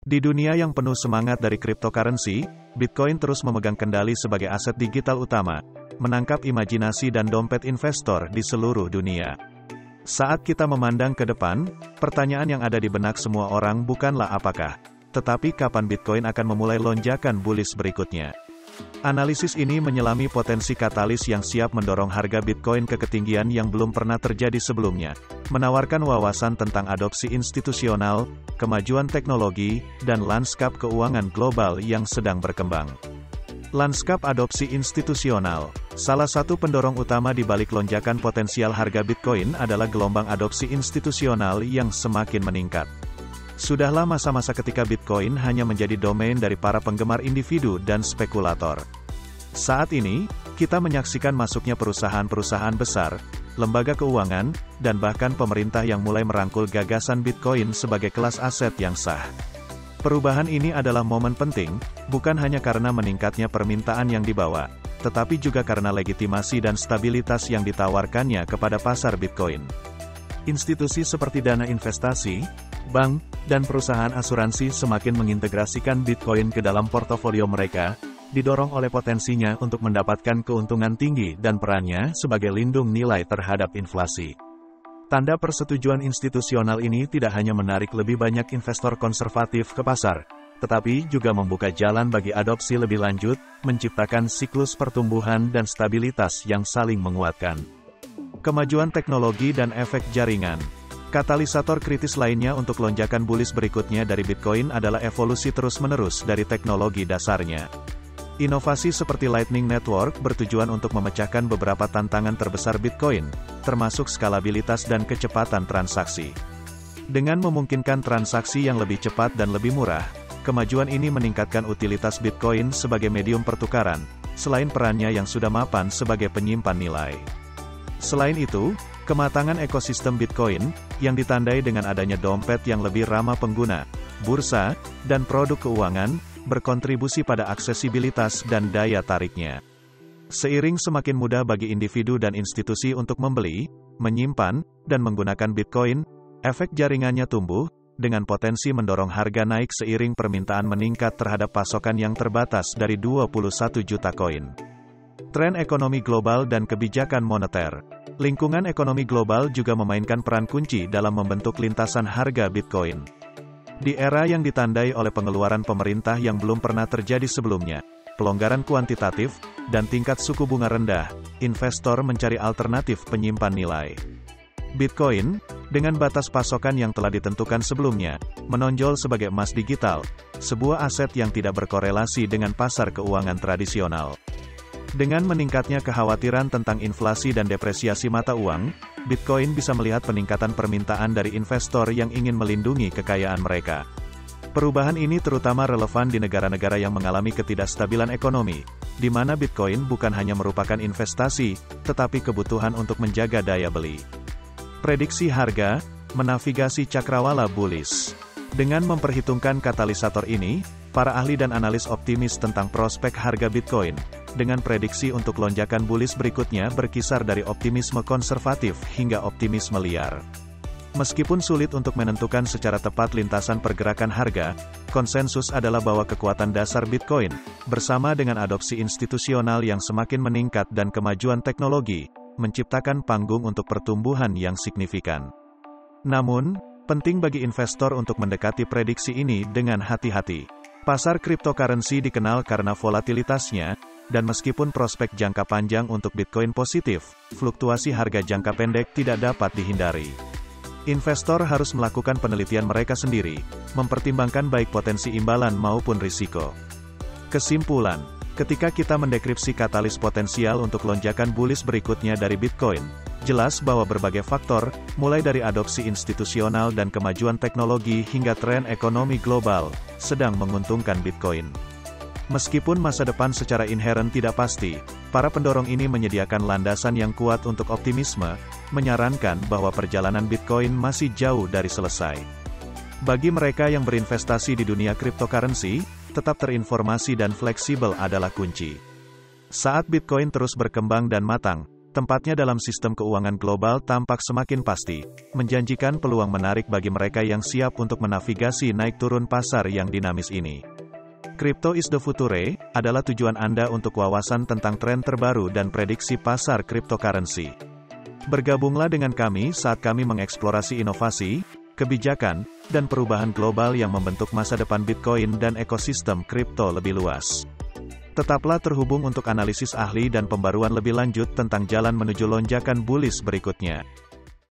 Di dunia yang penuh semangat dari cryptocurrency, Bitcoin terus memegang kendali sebagai aset digital utama, menangkap imajinasi dan dompet investor di seluruh dunia. Saat kita memandang ke depan, pertanyaan yang ada di benak semua orang bukanlah apakah, tetapi kapan Bitcoin akan memulai lonjakan bullish berikutnya. Analisis ini menyelami potensi katalis yang siap mendorong harga Bitcoin ke ketinggian yang belum pernah terjadi sebelumnya, menawarkan wawasan tentang adopsi institusional, kemajuan teknologi, dan lanskap keuangan global yang sedang berkembang. Lanskap adopsi institusional. Salah satu pendorong utama di balik lonjakan potensial harga Bitcoin adalah gelombang adopsi institusional yang semakin meningkat. Sudahlah masa-masa ketika Bitcoin hanya menjadi domain dari para penggemar individu dan spekulator. Saat ini, kita menyaksikan masuknya perusahaan-perusahaan besar, lembaga keuangan, dan bahkan pemerintah yang mulai merangkul gagasan Bitcoin sebagai kelas aset yang sah. Perubahan ini adalah momen penting, bukan hanya karena meningkatnya permintaan yang dibawa, tetapi juga karena legitimasi dan stabilitas yang ditawarkannya kepada pasar Bitcoin. Institusi seperti dana investasi, bank, dan perusahaan asuransi semakin mengintegrasikan Bitcoin ke dalam portofolio mereka, didorong oleh potensinya untuk mendapatkan keuntungan tinggi dan perannya sebagai lindung nilai terhadap inflasi. Tanda persetujuan institusional ini tidak hanya menarik lebih banyak investor konservatif ke pasar, tetapi juga membuka jalan bagi adopsi lebih lanjut, menciptakan siklus pertumbuhan dan stabilitas yang saling menguatkan. Kemajuan teknologi dan efek jaringan. Katalisator kritis lainnya untuk lonjakan bullish berikutnya dari Bitcoin adalah evolusi terus-menerus dari teknologi dasarnya. Inovasi seperti Lightning Network bertujuan untuk memecahkan beberapa tantangan terbesar Bitcoin, termasuk skalabilitas dan kecepatan transaksi. Dengan memungkinkan transaksi yang lebih cepat dan lebih murah, kemajuan ini meningkatkan utilitas Bitcoin sebagai medium pertukaran, selain perannya yang sudah mapan sebagai penyimpan nilai. Selain itu, kematangan ekosistem Bitcoin, yang ditandai dengan adanya dompet yang lebih ramah pengguna, bursa, dan produk keuangan, berkontribusi pada aksesibilitas dan daya tariknya. Seiring semakin mudah bagi individu dan institusi untuk membeli, menyimpan, dan menggunakan Bitcoin, efek jaringannya tumbuh, dengan potensi mendorong harga naik seiring permintaan meningkat terhadap pasokan yang terbatas dari 21 juta koin. Tren ekonomi global dan kebijakan moneter. Lingkungan ekonomi global juga memainkan peran kunci dalam membentuk lintasan harga Bitcoin. Di era yang ditandai oleh pengeluaran pemerintah yang belum pernah terjadi sebelumnya, pelonggaran kuantitatif, dan tingkat suku bunga rendah, investor mencari alternatif penyimpan nilai. Bitcoin, dengan batas pasokan yang telah ditentukan sebelumnya, menonjol sebagai emas digital, sebuah aset yang tidak berkorelasi dengan pasar keuangan tradisional. Dengan meningkatnya kekhawatiran tentang inflasi dan depresiasi mata uang, Bitcoin bisa melihat peningkatan permintaan dari investor yang ingin melindungi kekayaan mereka. Perubahan ini terutama relevan di negara-negara yang mengalami ketidakstabilan ekonomi, di mana Bitcoin bukan hanya merupakan investasi, tetapi kebutuhan untuk menjaga daya beli. Prediksi harga, menavigasi cakrawala bullish. Dengan memperhitungkan katalisator ini, para ahli dan analis optimis tentang prospek harga Bitcoin, dengan prediksi untuk lonjakan bullish berikutnya berkisar dari optimisme konservatif hingga optimisme liar. Meskipun sulit untuk menentukan secara tepat lintasan pergerakan harga, konsensus adalah bahwa kekuatan dasar Bitcoin, bersama dengan adopsi institusional yang semakin meningkat dan kemajuan teknologi, menciptakan panggung untuk pertumbuhan yang signifikan. Namun, penting bagi investor untuk mendekati prediksi ini dengan hati-hati. Pasar cryptocurrency dikenal karena volatilitasnya, dan meskipun prospek jangka panjang untuk Bitcoin positif, fluktuasi harga jangka pendek tidak dapat dihindari. Investor harus melakukan penelitian mereka sendiri, mempertimbangkan baik potensi imbalan maupun risiko. Kesimpulan, ketika kita mendekripsi katalis potensial untuk lonjakan bullish berikutnya dari Bitcoin, jelas bahwa berbagai faktor, mulai dari adopsi institusional dan kemajuan teknologi hingga tren ekonomi global, sedang menguntungkan Bitcoin. Meskipun masa depan secara inheren tidak pasti, para pendorong ini menyediakan landasan yang kuat untuk optimisme, menyarankan bahwa perjalanan Bitcoin masih jauh dari selesai. Bagi mereka yang berinvestasi di dunia cryptocurrency, tetap terinformasi dan fleksibel adalah kunci. Saat Bitcoin terus berkembang dan matang, Tempatnya dalam sistem keuangan global tampak semakin pasti, menjanjikan peluang menarik bagi mereka yang siap untuk menavigasi naik turun pasar yang dinamis ini. Crypto is the future adalah tujuan Anda untuk wawasan tentang tren terbaru dan prediksi pasar cryptocurrency. Bergabunglah dengan kami saat kami mengeksplorasi inovasi, kebijakan, dan perubahan global yang membentuk masa depan Bitcoin dan ekosistem kripto lebih luas. Tetaplah terhubung untuk analisis ahli dan pembaruan lebih lanjut tentang jalan menuju lonjakan bullish berikutnya.